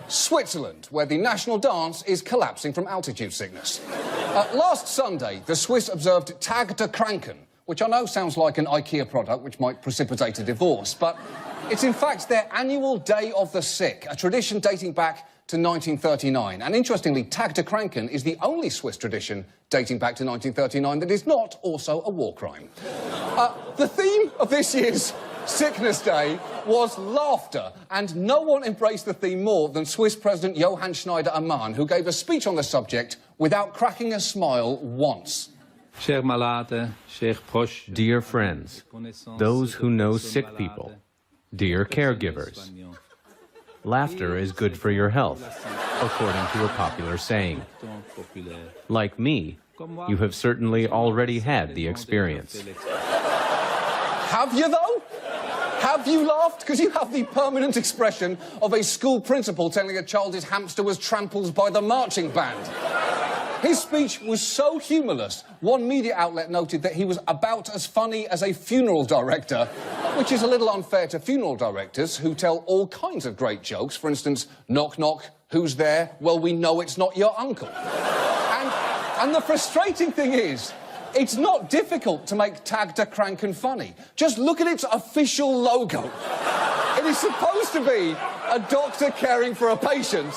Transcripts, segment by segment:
Switzerland, where the national dance is collapsing from altitude sickness. Last Sunday, the Swiss observed Tag de Kranken, which I know sounds like an IKEA product which might precipitate a divorce, but it's in fact their annual Day of the Sick, a tradition dating back to 1939. And interestingly, Tag de Kranken is the only Swiss tradition dating back to 1939 that is not also a war crime. The theme of this year's Sickness Day was laughter, and no one embraced the theme more than Swiss President Johann Schneider-Ammann, who gave a speech on the subject without cracking a smile once. Dear friends, those who know sick people, dear caregivers, laughter is good for your health, according to a popular saying. Like me, you have certainly already had the experience. Have you, though? Have you laughed? Because you have the permanent expression of a school principal telling a child his hamster was trampled by the marching band. His speech was so humourless, one media outlet noted that he was about as funny as a funeral director, which is a little unfair to funeral directors who tell all kinds of great jokes. For instance, knock, knock, who's there? Well, we know it's not your uncle. And the frustrating thing is, it's not difficult to make Tag de Kranken funny. Just look at its official logo. It is supposed to be a doctor caring for a patient,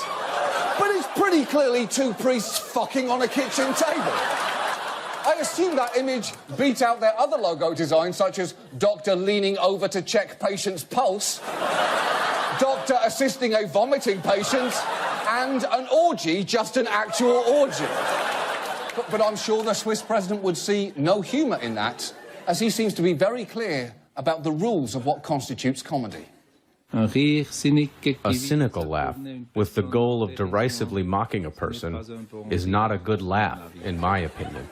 but it's pretty clearly two priests fucking on a kitchen table. I assume that image beat out their other logo designs, such as doctor leaning over to check patient's pulse, doctor assisting a vomiting patient, and an orgy, just an actual orgy. But I'm sure the Swiss president would see no humour in that, as he seems to be very clear about the rules of what constitutes comedy. A cynical laugh, with the goal of derisively mocking a person, is not a good laugh, in my opinion.